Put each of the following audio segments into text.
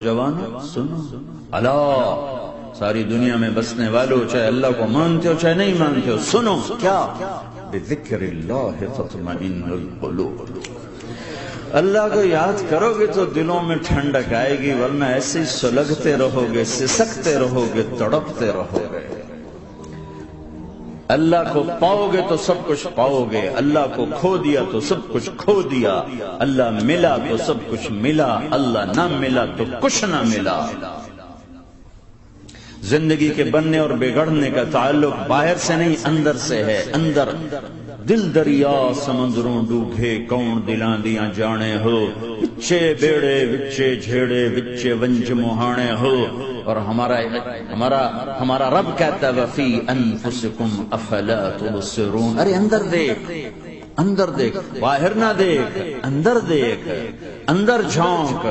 جوانو سنو، اللہ ساری دنیا میں بسنے والوں، چاہے اللہ کو مانتے ہو چاہے نہیں مانتے ہو، سنو کیا بذکر اللہ تطمئن القلوب، اللہ کو یاد کرو گے تو دلوں میں ٹھنڈک آئے گی، ورنہ ایسے ہی سلگتے رہو گے، سسکتے رہو گے، تڑپتے رہو گے۔ اللہ کو پاؤ گے تو سب کچھ پاؤ گے، اللہ کو کھو دیا تو سب کچھ کھو دیا، اللہ ملا تو سب کچھ ملا، اللہ نہ ملا تو کچھ نہ ملا۔ زندگی کے بننے اور بگڑنے کا تعلق باہر سے نہیں اندر سے ہے، اندر دل دریا سمندروں ڈوبے کون دلاں دیاں جانے ہو، وچے بیڑے وچے جھیڑے وچے ونج مہانے ہو، اور ہمارا رب کہتا ہے وفی انفسکم افلا تبصرون، ارے اندر دیکھ، اندر دیکھ، باہر نہ دیکھ، اندر دیکھ، اندر جھونک،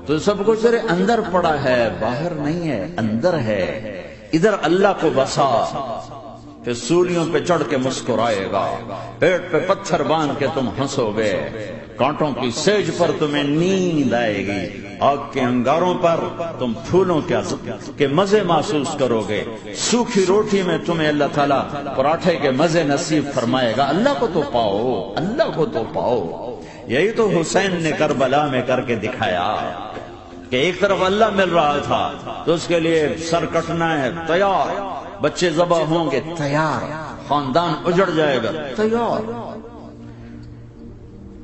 تو سب کچھ تیرے اندر پڑا ہے، باہر نہیں ہے، اندر ہے، ادھر اللہ کو بسا، پھر سولیوں پہ چڑھ کے مسکرائے گا، پیٹ پہ پتھر باندھ کے تم ہنسو گے، کانٹوں کی سیج پر تمہیں نیند آئے گی، آگ کے انگاروں پر تم پھولوں کے مزے محسوس کرو گے، سوکھی روٹی میں تمہیں اللہ تعالیٰ پراٹھے کے مزے نصیب فرمائے گا۔ اللہ کو تو پاؤ، اللہ کو تو پاؤ۔ یہی تو حسین نے کربلا میں کر کے دکھایا کہ ایک طرف اللہ مل رہا تھا تو اس کے لیے سر کٹنا ہے تیار، بچے ذبح ہوں گے تیار، خاندان اجڑ جائے گا تیار،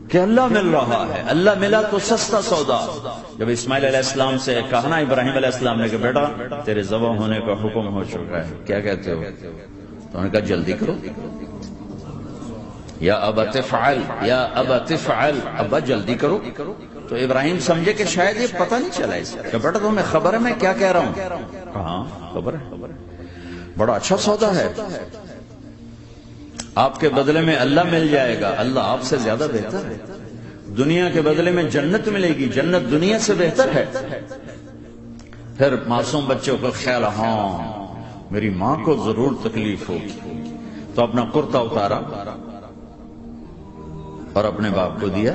کہ اللہ مل رہا ہے، اللہ ملا تو سستا سودا۔ جب اسماعیل علیہ السلام سے کہا نا ابراہیم علیہ السلام نے کہ بیٹا تیرے ذبح ہونے کا حکم ہو چکا ہے، کیا کہتے ہو؟ تو انہوں نے کہا جلدی کرو، یا ابا تفعل، یا ابا تفعل، ابا جلدی کرو۔ تو ابراہیم سمجھے کہ شاید یہ پتہ نہیں چلا اس کا، کہ بیٹا تمہیں خبر ہے میں کیا کہہ رہا ہوں؟ ہاں خبر ہے، بڑا اچھا سودا ہے، آپ کے بدلے میں اللہ مل جائے گا، اللہ آپ سے زیادہ بہتر ہے، دنیا کے بدلے میں جنت ملے گی، جنت دنیا سے بہتر ہے۔ پھر معصوم بچوں کا خیال، ہاں میری ماں کو ضرور تکلیف ہوگی، تو اپنا کرتا اتارا اور اپنے باپ کو دیا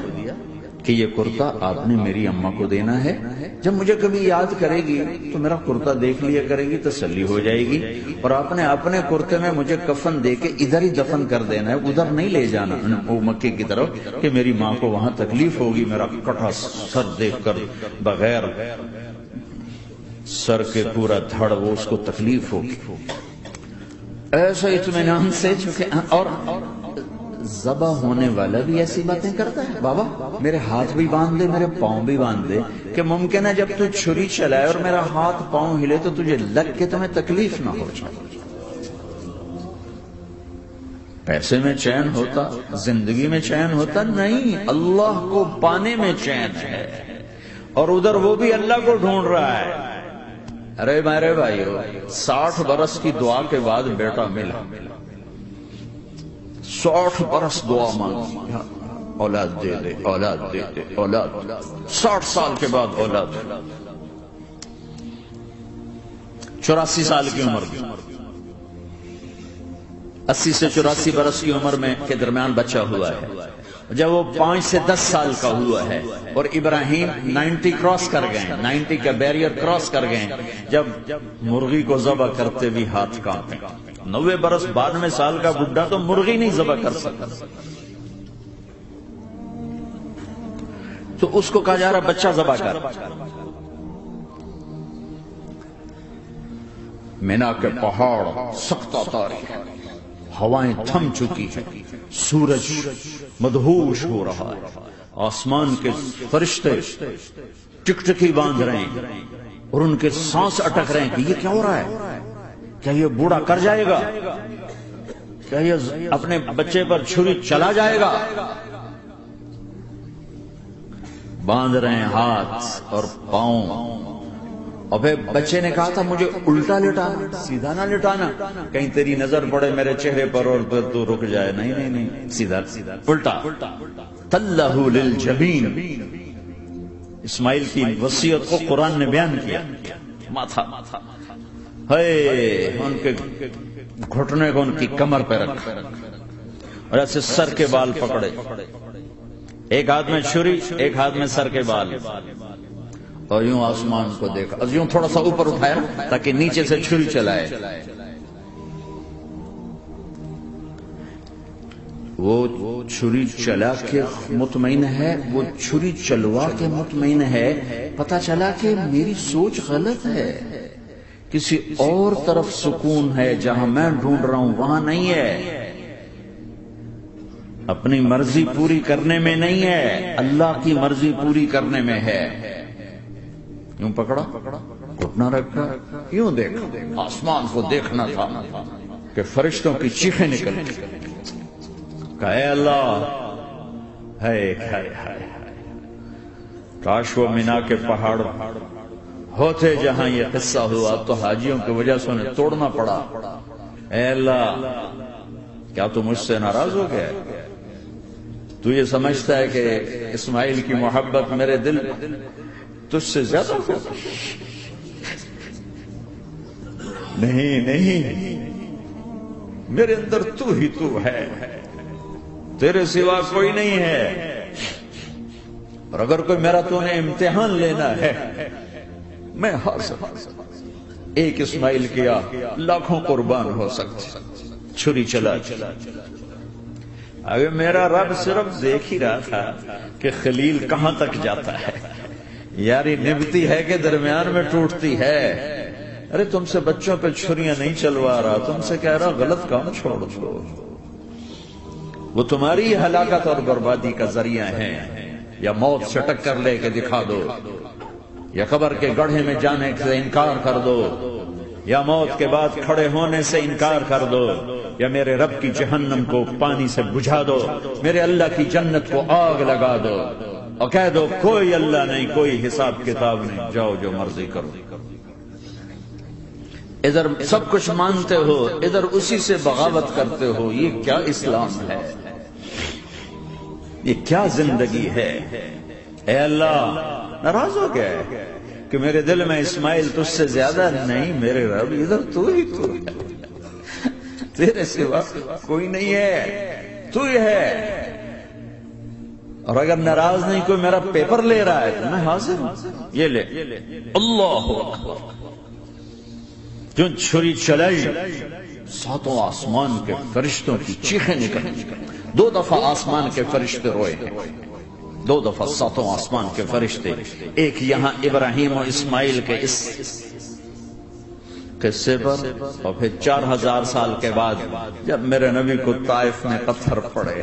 کہ یہ کرتا آپ نے میری اماں کو دینا ہے، جب مجھے کبھی یاد کرے گی تو میرا کرتا دیکھ لیا کرے گی، تسلی ہو جائے گی، اور آپ نے اپنے کرتے میں مجھے کفن دے کے ادھر ہی دفن کر دینا ہے، ادھر نہیں لے جانا وہ مکے کی طرف کہ میری ماں کو وہاں تکلیف ہوگی، میرا کٹا سر دیکھ کر بغیر سر کے پورا دھڑ وہ اس کو تکلیف ہوگی۔ ایسا اطمینان سے چکے، اور ذبح ہونے والا بھی ایسی باتیں کرتا ہے، بابا میرے ہاتھ بھی باندھ دے میرے پاؤں بھی باندھ دے، کہ ممکن ہے جب تو چھری چلائے اور میرا ہاتھ پاؤں ہلے تو تجھے لگ کے تمہیں تکلیف نہ ہو جائے۔ پیسے میں چین ہوتا، زندگی میں چین ہوتا نہیں، اللہ کو پانے میں چین ہے، اور ادھر وہ بھی اللہ کو ڈھونڈ رہا ہے۔ ارے میرے بھائیو، 60 برس کی دعا کے بعد بیٹا ملا، 60 برس دعا مانگی، اولاد دے دے، اولاد دے دے، اولاد، 60 سال کے بعد اولاد، 84 سال کی عمر کی، 80 سے 84 برس کی عمر میں کے درمیان بچہ ہوا ہے، جب وہ 5 سے 10 سال کا ہوا ہے، اور ابراہیم 90 کراس کر گئے، 90 کا بیریئر کراس کر گئے، جب مرغی کو ذبح کرتے بھی ہاتھ کانپے، 90 برس 92 سال کا بڈھا تو مرغی نہیں ذبح کر سکتا، تو اس کو کہا جا رہا بچہ ذبح کر۔ مینا کے پہاڑ سختہ تاریخ، ہوائیں تھم چکی ہیں، سورج مدہوش ہو رہا ہے، آسمان کے فرشتے ٹکٹکی باندھ رہے ہیں اور ان کے سانس اٹک رہے ہیں کہ یہ کیا ہو رہا ہے، کیا یہ بوڑھا کر جائے گا، کیا یہ اپنے بچے پر چھری چلا جائے گا؟ باندھ رہے ہیں ہاتھ اور پاؤں، اور پھر بچے نے کہا تھا مجھے الٹا لٹانا، سیدھا نہ لٹانا، کہیں تیری نظر پڑے میرے چہرے پر اور پھر تو رک جائے، نہیں نہیں نہیں، سیدھا الٹا۔ تلہ للجبین، اسماعیل کی وصیت کو قرآن نے بیان کیا، ماتھا ہے ان کے گھٹنے کو ان کی کمر پہ رکھا، اور ایسے سر کے بال پکڑے، ایک ہاتھ میں چھری ایک ہاتھ میں سر کے بال، اور یوں آسمان کو دیکھا، اور یوں تھوڑا سا اوپر اٹھایا نا تاکہ نیچے سے چھری چلائے. وہ چھری چلا کے مطمئن ہے، وہ چھری چلوا کے مطمئن ہے. پتہ چلا کہ میری سوچ غلط ہے، کسی اور طرف سکون ہے، جہاں میں ڈھونڈ رہا ہوں وہاں نہیں ہے. اپنی مرضی پوری کرنے میں نہیں ہے، اللہ کی مرضی پوری کرنے میں ہے. یوں پکڑا، گھٹنا رکھا، یوں دیکھا، آسمان کو دیکھنا تھا کہ فرشتوں کی چیخیں نکل. اے اللہ، ہے کاش وہ مینا کے پہاڑ ہوتے جہاں یہ قصہ ہوا تو حاجیوں کی وجہ سے انہیں توڑنا پڑا. اے اللہ، کیا تو مجھ سے ناراض ہو گیا؟ تو یہ سمجھتا ہے کہ اسماعیل کی محبت میرے دل تجھ سے زیادہ ہو؟ نہیں، میرے اندر تو ہی تو ہے، تیرے سوا کوئی نہیں ہے. اور اگر کوئی میرا تو نے امتحان لینا ہے، میں حاضر. ایک اسماعیل کیا لاکھوں قربان ہو سکتے. چھری چلا. اگر میرا رب صرف دیکھ ہی رہا تھا کہ خلیل کہاں تک جاتا ہے، یاری نبھتی ہے کہ درمیان میں ٹوٹتی ہے. ارے تم سے بچوں پہ چھریاں نہیں چلوا رہا، تم سے کہہ رہا غلط کام چھوڑ دو. وہ تمہاری ہلاکت اور بربادی کا ذریعہ ہیں. یا موت سے ٹکر لے کے دکھا دو، یا قبر کے گڑھے میں جانے سے انکار کر دو، یا موت کے بعد کھڑے ہونے سے انکار کر دو، یا میرے رب کی جہنم کو پانی سے بجھا دو، میرے اللہ کی جنت کو آگ لگا دو، اور کہہ دو کوئی اللہ نہیں، کوئی حساب کتاب نہیں، جاؤ جو مرضی کرو. ادھر سب کچھ مانتے ہو، ادھر اسی سے بغاوت کرتے ہو. یہ کیا اسلام ہے؟ یہ کیا زندگی ہے؟ اے اللہ، ناراض ہو گیا ہے کہ میرے دل میں اسماعیل تجھ سے زیادہ نہیں. میرے رب ادھر تو ہی تو ہے، تیرے سوا کوئی نہیں ہے، تو ہی ہے. اور اگر ناراض نہیں کوئی میرا پیپر لے رہا ہے تو میں حاضر ہوں. یہ لے. اللہ اکبر. جو چھری چلائی، ساتوں آسمان کے فرشتوں کی چیخیں نکلی. 2 دفعہ آسمان کے فرشتے روئے ہیں، 2 دفعہ ساتوں آسمان کے فرشتے. ایک یہاں ابراہیم و اسماعیل کے اس قصے پر، اور پھر 4000 سال کے بعد جب میرے نبی کو طائف میں پتھر پڑے.